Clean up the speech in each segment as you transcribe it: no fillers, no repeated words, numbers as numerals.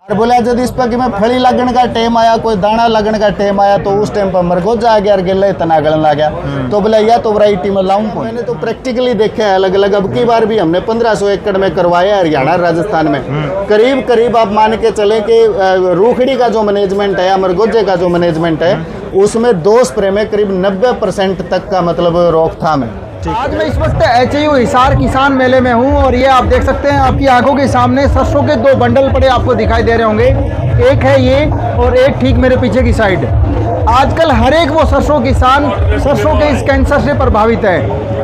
और बोला जब इस पर कि मैं फली लगन का टाइम आया, कोई दाना लगन का टाइम आया, तो उस टाइम पर मरगोजा आ गया और गिल्ला इतना गलन लग गया। तो बोला या तो वैरायटी में लाऊं। मैंने तो प्रैक्टिकली देखा है अलग अलग। अब की बार भी हमने 1500 एकड़ में करवाया हरियाणा राजस्थान में। करीब करीब आप मान के चले कि रूखड़ी का जो मैनेजमेंट है या मरगोजे का जो मैनेजमेंट है उसमें 2 स्प्रे में करीब 90% तक का मतलब रोकथाम है। आज मैं इस वक्त HAU हिसार किसान मेले में हूं और ये आप देख सकते हैं आपकी आंखों के सामने सरसों के 2 बंडल पड़े आपको दिखाई दे रहे होंगे। एक है ये और एक ठीक मेरे पीछे की साइड। आजकल हर एक वो सरसों किसान सरसों के इस कैंसर से प्रभावित है,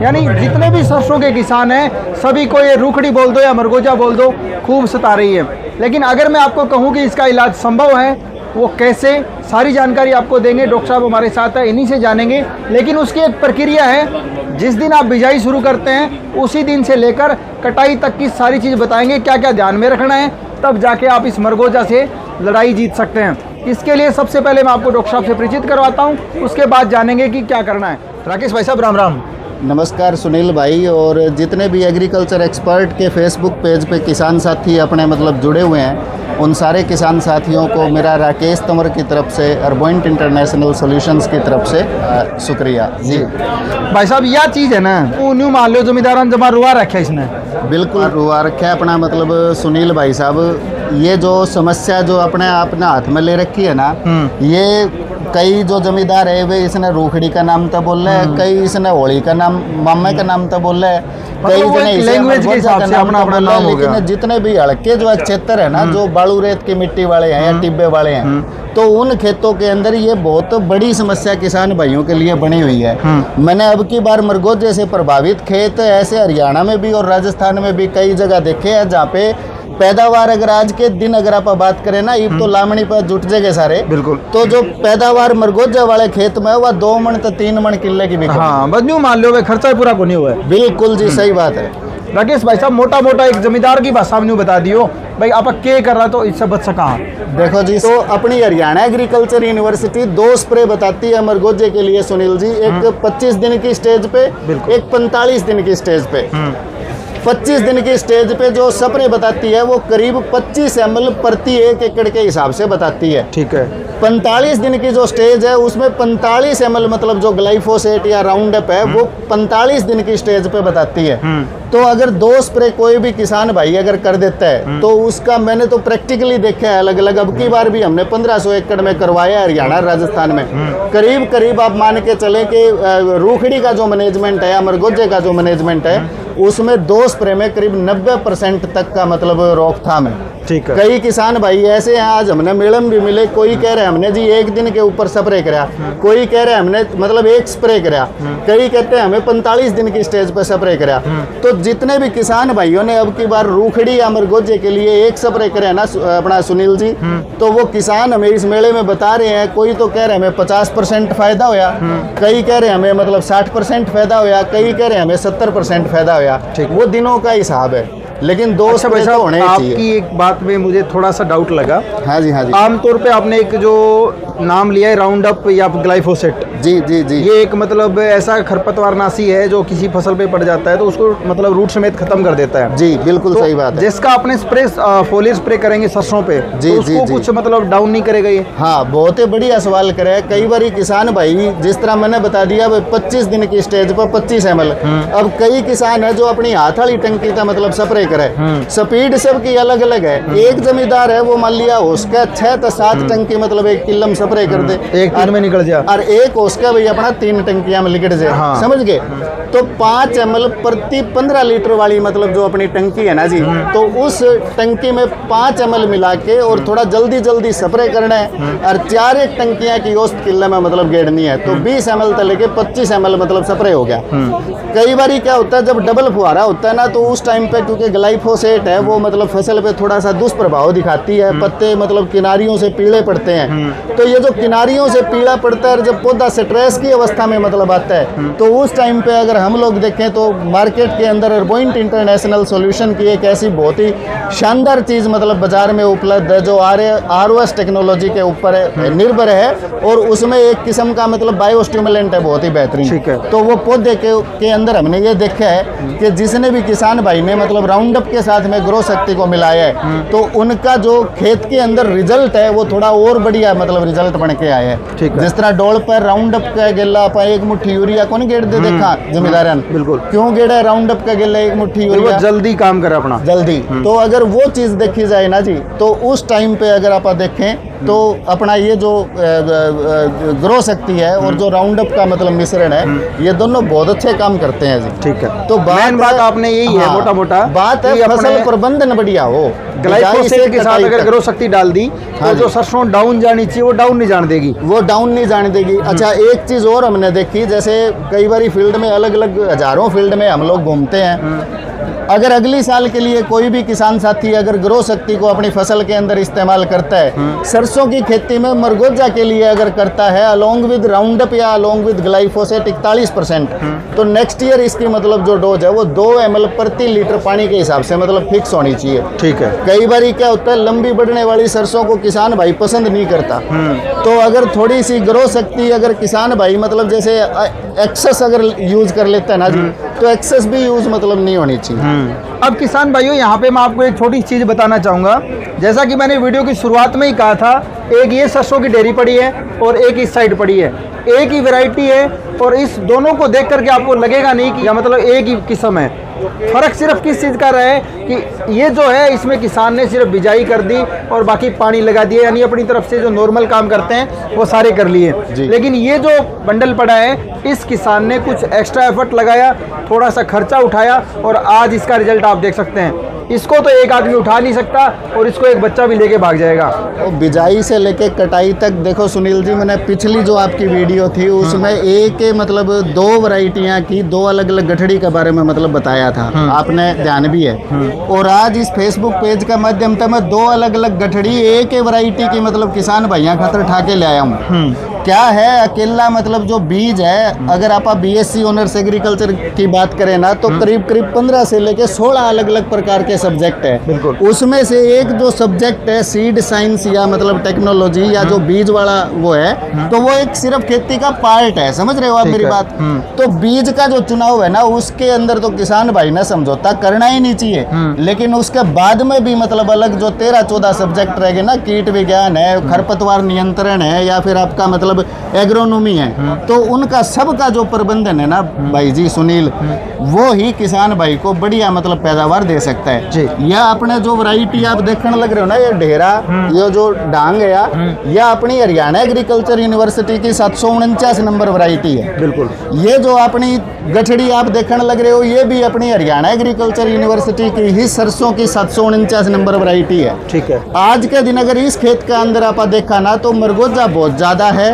यानी जितने भी सरसों के किसान हैं सभी को ये रूखड़ी बोल दो या मरगोजा बोल दो खूब सता रही है। लेकिन अगर मैं आपको कहूँ कि इसका इलाज संभव है, वो कैसे, सारी जानकारी आपको देंगे। डॉक्टर साहब हमारे साथ है, इन्हीं से जानेंगे। लेकिन उसकी एक प्रक्रिया है, जिस दिन आप बिजाई शुरू करते हैं उसी दिन से लेकर कटाई तक की सारी चीज़ बताएंगे, क्या क्या ध्यान में रखना है, तब जाके आप इस मरगोजा से लड़ाई जीत सकते हैं। इसके लिए सबसे पहले मैं आपको डॉक्टर साहब से परिचित करवाता हूँ, उसके बाद जानेंगे कि क्या करना है। राकेश भाई साहब राम राम। नमस्कार सुनील भाई, और जितने भी एग्रीकल्चर एक्सपर्ट के फेसबुक पेज पे किसान साथी अपने मतलब जुड़े हुए हैं, उन सारे किसान साथियों को मेरा राकेश तंवर की तरफ से अर्बोइंट इंटरनेशनल सॉल्यूशंस की तरफ से शुक्रिया जी। भाई साहब यह चीज़ है ना, वो न्यू मान लो जमींदारान जमा रुआ रखा है इसने। बिल्कुल रुआ रखा है अपना मतलब सुनील भाई साहब। ये जो समस्या जो अपने हाथ में ले रखी है ना, ये कई जो जमींदार है वे इसने रूखड़ी का नाम तो बोल रहे हैं, कई इसने होली का नाम, मामे का नाम तो बोल रहे हैं, कई जने लैंग्वेज के हिसाब से अपना अपना नाम हो गया। लेकिन जितने भी हल्के जो क्षेत्र है ना, जो बालू रेत की मिट्टी वाले हैं या टिब्बे वाले हैं, तो उन खेतों के अंदर ये बहुत बड़ी समस्या किसान भाइयों के लिए बनी हुई है। मैंने अब की बार मरगोजे से प्रभावित खेत ऐसे हरियाणा में भी और राजस्थान में भी कई जगह देखे हैं जहाँ पे पैदावार अगर आज के दिन अगर आप बात करें ना, ये तो लामणी पर जुट जाएंगे सारे। बिल्कुल। तो जो पैदावार मरगोजा वाले खेत में वह 2 मन तो 3 मन किले की बिके। हाँ, बस यूं मान लो खर्चा पूरा को नहीं हुआ है। बिल्कुल जी, सही बात है। राकेश भाई साहब मोटा मोटा एक जमींदार की भाषा में बता दियो भाई आप क्या कर रहा तो इससे बच सका। देखो जी, तो अपनी हरियाणा एग्रीकल्चर यूनिवर्सिटी 2 स्प्रे बताती है मरगोजे के लिए सुनील जी। एक 25 दिन की स्टेज पे, एक 45 दिन की स्टेज पे। 25 दिन की स्टेज पे जो स्प्रे बताती है वो करीब 25 ml प्रति 1 एकड़ के हिसाब से बताती है। ठीक है। 45 दिन की जो स्टेज है उसमें 45 ml मतलब जो ग्लाइफोसेट या राउंडअप है वो 45 दिन की स्टेज पे बताती है। तो अगर 2 स्प्रे कोई भी किसान भाई अगर कर देता है तो उसका मैंने तो प्रैक्टिकली देखा है अलग अलग। अब की बार भी हमने 1500 एकड़ में करवाया हरियाणा राजस्थान में। करीब करीब आप मान के चले कि रूखड़ी का जो मैनेजमेंट है या मरगोजे का जो मैनेजमेंट है उसमें 2 स्प्रे में करीब 90% तक का मतलब रोकथाम है। ठीक है। कई किसान भाई ऐसे हैं, आज हमने मेडम भी मिले, कोई कह रहे हैं हमने जी 1 दिन के ऊपर स्प्रे कराया, कोई कह रहे हैं हमने मतलब 1 स्प्रे कराया, कई कहते हैं हमें 45 दिन की स्टेज पर स्प्रे कराया। तो जितने भी किसान भाइयों ने अब की बार रूखड़ी या मरगोजे के लिए 1 स्प्रे कराया ना अपना सुनील जी, तो वो किसान हमें इस मेले में बता रहे हैं, कोई तो कह रहे हैं हमें 50% फायदा होया, कई कह रहे हैं हमें मतलब 60% फायदा होया, कई कह रहे हैं हमें 70% फायदा होया। वो दिनों का हिसाब है, लेकिन 2 स्प्रे तो होने चाहिए। आपकी एक बात में मुझे थोड़ा सा डाउट लगा। हाँ जी, हाँ जी। आमतौर पे आपने एक जो नाम लिया है राउंडअप या ग्लाइफोसेट, जी जी जी, ये एक मतलब ऐसा खरपतवारनाशी है जो किसी फसल पे पड़ जाता है तो उसको मतलब रूट समेत खत्म कर देता है। जी बिल्कुल तो सही बात है। जिसका आपने स्प्रे फोलियर स्प्रे करेंगे सरसों पे, जी तो जी उसको जी, कुछ मतलब डाउन नहीं करेगा ये? हाँ, बहुत ही बढ़िया सवाल करे। कई बार किसान भाई जिस तरह मैंने बता दिया 25 दिन की स्टेज पर 25 ml। अब कई किसान है जो अपनी हाथ वाली टंकी का मतलब स्प्रे करे, स्पीड सबकी अलग अलग है। एक जमींदार है वो मान लिया उसका 6 से 7 टंकी मतलब 1 किलो स्प्रे कर दे, एक दिन में निकल जाए, और एक उसका भाई अपना 3 टंकियां में लिकट जाए। हाँ। समझ गए? तो 5 ml प्रति 15 लीटर वाली मतलब जो अपनी टंकी है ना जी, तो उस टंकी में 5 ml मिला के और थोड़ा जल्दी जल्दी स्प्रे करना है, और 4 टंकियां की औसत किले में मतलब गेड़नी है। तो 20 ml से लेके 25 ml मतलब स्प्रे हो गया। कई बार क्या होता है जब डबल फुहारा होता है ना, तो उस टाइम पे क्योंकि ग्लाइफोसेट है वो मतलब फसल पे थोड़ा सा दुष्प्रभाव दिखाती है, पत्ते मतलब किनारियों से पीले पड़ते हैं। तो ये जो किनारियों से पीला पड़ता है, जब पौधा स्ट्रेस की अवस्था में मतलब आता है, तो उस टाइम पे अगर हम लोग देखें तो मार्केट के अंदर अर्बोइंट इंटरनेशनल सॉल्यूशन की एक ऐसी बहुत ही शानदार चीज़ मतलब बाजार में उपलब्ध है जो ROS टेक्नोलॉजी के ऊपर निर्भर है, और उसमें एक किस्म का मतलब बायोस्टिमुलेंट है बहुत ही बेहतरीन। ठीक है। तो वो पौधे के अंदर हमने ये देखा है कि जिसने भी किसान भाई ने मतलब राउंड राउंड अप के साथ में ग्रो शक्ति को मिलाया है तो उनका जो खेत के अंदर रिजल्ट है वो थोड़ा और बढ़िया मतलब रिजल्ट बन के आया ठीक है। है। जिस तरह डोल पर राउंड अप का गेला आप एक मुट्ठी यूरिया कौन गेड़ दे देखा जमींदारन, बिल्कुल। क्यों गेड़ा राउंड अप का गेला एक मुट्ठी वो यूरिया जल्दी काम करे अपना। जल्दी। तो अगर वो चीज़ देखी जाए ना जी तो उस टाइम पे अगर आप देखें तो अपना ये जो ग्रो शक्ति है और जो राउंड अप का मतलब मिश्रण है ये दोनों बहुत अच्छे काम करते हैं जी। ठीक है। तो बात आपने यही है मोटा मोटा बात है फसल प्रबंधन बढ़िया हो, ग्लाइफोसेट के साथ अगर ग्रो शक्ति डाल दी हाँ तो जो सरसों डाउन जानी चाहिए वो डाउन नहीं जाने देगी, वो डाउन नहीं जाने देगी। अच्छा एक चीज़ और हमने देखी, जैसे कई बारी फील्ड में अलग अलग हजारों फील्ड में हम लोग घूमते हैं, अगर अगली साल के लिए कोई भी किसान साथी अगर ग्रो शक्ति को अपनी फसल के अंदर इस्तेमाल करता है, सरसों की खेती में मरगोजा के लिए अगर करता है अलोंग विद राउंड अप या अलोंग विद ग्लाइफोसेट 41%, तो नेक्स्ट ईयर इसकी मतलब जो डोज है वो 2 ml प्रति लीटर पानी के हिसाब से मतलब फिक्स होनी चाहिए। ठीक है। कई बारी क्या होता है लंबी बढ़ने वाली सरसों को किसान भाई पसंद नहीं करता, तो अगर थोड़ी सी ग्रो शक्ति अगर किसान भाई मतलब जैसे एक्सेस अगर यूज कर लेता है ना जी तो एक्सेस भी यूज मतलब नहीं होनी चाहिए। अब किसान भाइयों यहाँ पे मैं आपको एक छोटी चीज़ बताना चाहूँगा, जैसा कि मैंने वीडियो की शुरुआत में ही कहा था, एक ये सरसों की डेरी पड़ी है और एक इस साइड पड़ी है, एक ही वैरायटी है और इस दोनों को देख करके आपको लगेगा नहीं कि या मतलब एक ही किस्म है। फर्क सिर्फ किस चीज़ का रहा है कि ये जो है इसमें किसान ने सिर्फ बिजाई कर दी और बाकी पानी लगा दिया, यानी अपनी तरफ से जो नॉर्मल काम करते हैं वो सारे कर लिए। लेकिन ये जो बंडल पड़ा है इस किसान ने कुछ एक्स्ट्रा एफर्ट लगाया, थोड़ा सा खर्चा उठाया और आज इसका रिजल्ट आप देख सकते हैं। इसको तो एक आदमी उठा नहीं सकता और इसको एक बच्चा भी लेके भाग जाएगा। तो बिजाई से लेके कटाई तक देखो सुनील जी, मैंने पिछली जो आपकी वीडियो थी उसमें एक मतलब 2 वैरायटियां की 2 अलग अलग गठड़ी के बारे में मतलब बताया था, आपने ध्यान भी है। और आज इस फेसबुक पेज के माध्यम से मैं 2 अलग अलग गठड़ी एक ही वैरायटी की मतलब किसान भाइयों खातर उठा के ले आया हूँ। क्या है अकेला मतलब जो बीज है, अगर आप BSc ऑनर्स एग्रीकल्चर की बात करें ना तो करीब करीब 15 से लेके 16 अलग अलग प्रकार के सब्जेक्ट है। बिल्कुल। उसमें से एक जो सब्जेक्ट है सीड साइंस या मतलब टेक्नोलॉजी या जो बीज वाला वो है, तो वो एक सिर्फ खेती का पार्ट है, समझ रहे हो आप मेरी बात। तो बीज का जो चुनाव है ना उसके अंदर तो किसान भाई ना समझौता करना ही नहीं चाहिए, लेकिन उसके बाद में भी मतलब अलग जो 13-14 सब्जेक्ट रहेंगे ना, कीट विज्ञान है, खरपतवार नियंत्रण है या फिर आपका मतलब एग्रोनॉमी है, तो उनका सबका जो प्रबंधन है ना भाई जी सुनील, वो ही किसान भाई को बढ़िया मतलब पैदावार दे सकता है जी। या अपने जो वैरायटी आप देखने लग रहे हो ना, ये ढेरा, ये जो डांग है या अपनी हरियाणा एग्रीकल्चर यूनिवर्सिटी की 749 नंबर वैरायटी है। बिल्कुल। ये जो अपनी गठड़ी आप देखने लग रहे हो ये भी अपनी हरियाणा एग्रीकल्चर यूनिवर्सिटी की ही सरसों की 749 नंबर वैरायटी है। ठीक है। आज के दिन अगर इस खेत के अंदर आप देखा ना तो मरगोजा बहुत ज्यादा है,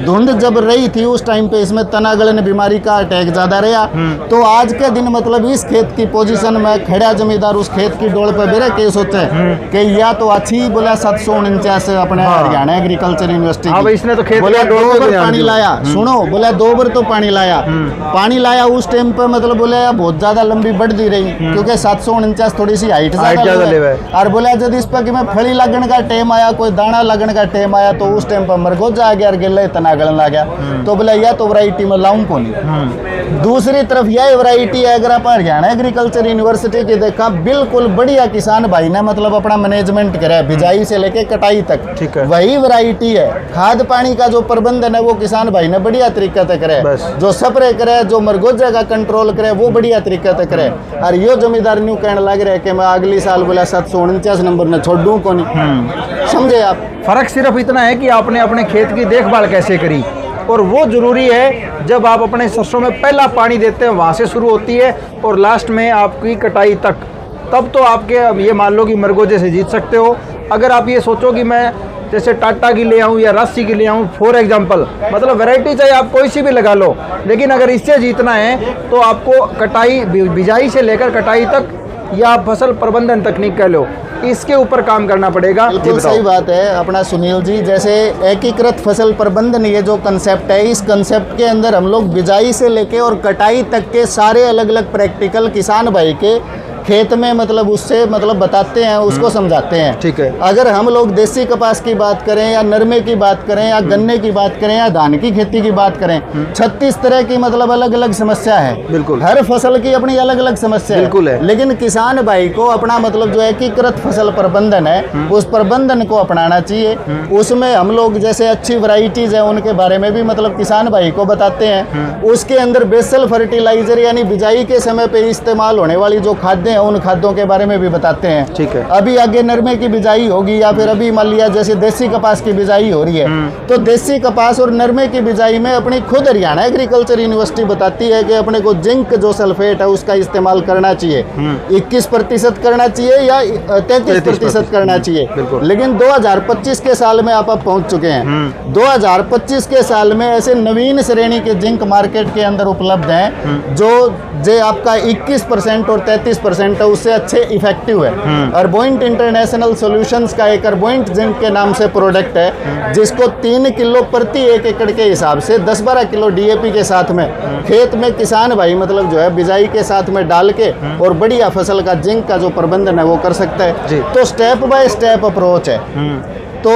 धुंध जब रही थी उस टाइम पे इसमें तना गलन बीमारी का अटैक ज्यादा रहा, तो आज के दिन मतलब इस खेत की पोजीशन में खड़ा जमींदार उस खेत की डोल पे बेरे के सोचे कि या तो अच्छी बोला 749 अपने हरियाणा एग्रीकल्चर यूनिवर्सिटी हाँ भाई, इसने तो खेत बोला डोल 2 पे बार ध्यान पानी दिया। लाया, सुनो बोला 2 बार तो पानी लाया उस टाइम पे मतलब बोले बहुत ज्यादा लंबी बढ़ती रही क्योंकि 749 थोड़ी सी हाइट ज्यादा लेवल है। और बोला जब इस पर कि मैं फली लगन का टाइम आया, कोई दाना लगन का टाइम आया तो उस टाइम पर मरगोजा आ गया और गिल्ला तना गलन आ गया, तो बोला या तो वैरायटी में लाऊं को नहीं। दूसरी तरफ यह वैरायटी है अगर आप हरियाणा एग्रीकल्चर यूनिवर्सिटी की देखा, बिल्कुल बढ़िया किसान भाई ने मतलब अपना मैनेजमेंट करे बिजाई से लेके कटाई तक। ठीक है। वही वैरायटी है, खाद पानी का जो प्रबंधन है वो किसान भाई ने बढ़िया तरीके से करे, जो स्प्रे करे, जो मरगोजा का कंट्रोल करे वो बढ़िया तरीके से करे। और यो जमींदार न्यू कहने लग रहे कि मैं अगली साल बोला 749 नंबर ने छोड़ूं को नहीं, समझे आप। फर्क सिर्फ इतना है कि आपने अपने खेत की देखभाल कैसे करी, और वो जरूरी है जब आप अपने सरसों में पहला पानी देते हैं वहाँ से शुरू होती है और लास्ट में आपकी कटाई तक, तब तो आपके ये मान लो कि मरगोजे से जीत सकते हो। अगर आप ये सोचो कि मैं जैसे टाटा की ले आऊँ या राशि की ले आऊँ फॉर एग्जांपल, मतलब वैरायटी चाहे आप कोई सी भी लगा लो, लेकिन अगर इससे जीतना है तो आपको कटाई बिजाई से लेकर कटाई तक या फसल प्रबंधन तकनीक कह लो, इसके ऊपर काम करना पड़ेगा। बिल्कुल सही बात है अपना सुनील जी। जैसे एकीकृत फसल प्रबंधन ये जो कंसेप्ट है, इस कंसेप्ट के अंदर हम लोग बिजाई से लेके और कटाई तक के सारे अलग अलग प्रैक्टिकल किसान भाई के खेत में मतलब उससे मतलब बताते हैं, उसको समझाते हैं। ठीक है। अगर हम लोग देसी कपास की बात करें या नरमे की बात करें या गन्ने की बात करें या धान की खेती की बात करें, 36 तरह की मतलब अलग अलग समस्या है। बिल्कुल। हर फसल की अपनी अलग अलग समस्या बिल्कुल है। लेकिन किसान भाई को अपना मतलब जो है एकीकृत फसल प्रबंधन है, उस प्रबंधन को अपनाना चाहिए। उसमें हम लोग जैसे अच्छी वैरायटीज है उनके बारे में भी मतलब किसान भाई को बताते हैं। उसके अंदर बेसल फर्टिलाइजर यानी बिजाई के समय पे इस्तेमाल होने वाली जो खाद्य हैं उन खाद्यों के बारे में भी बताते हैं। ठीक है। अभी आगे नरमे की बिजाई होगी या फिर अभी मान लिया जैसे देसी कपास की बिजाई हो रही है, तो देसी कपास और नरमे की बिजाई में अपनी खुद हरियाणा एग्रीकल्चर यूनिवर्सिटी बताती है कि अपने को जिंक जो सल्फेट है उसका इस्तेमाल करना चाहिए। 21% करना चाहिए या 33% करना चाहिए। बिल्कुल। लेकिन 2025 के साल में आप अब पहुंच चुके हैं। 2025 के साल में ऐसे नवीन श्रेणी के जिंक मार्केट के अंदर उपलब्ध हैं जो आपका 21% और 33% है, उससे अच्छे इफेक्टिव है। अर्बोइंट इंटरनेशनल सॉल्यूशंस का एक अर्बोइंट जिंक के नाम से प्रोडक्ट है जिसको 3 किलो प्रति 1 एकड़ के हिसाब से 10-12 किलो डीएपी के साथ में खेत में किसान भाई मतलब जो है बिजाई के साथ में डाल के और बढ़िया फसल का जिंक का जो प्रबंधन है वो कर सकता है। तो स्टेप बाय स्टेप अप्रोच है। तो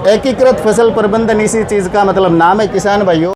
एकीकृत फसल प्रबंधन इसी चीज का मतलब नाम है किसान भाइयों।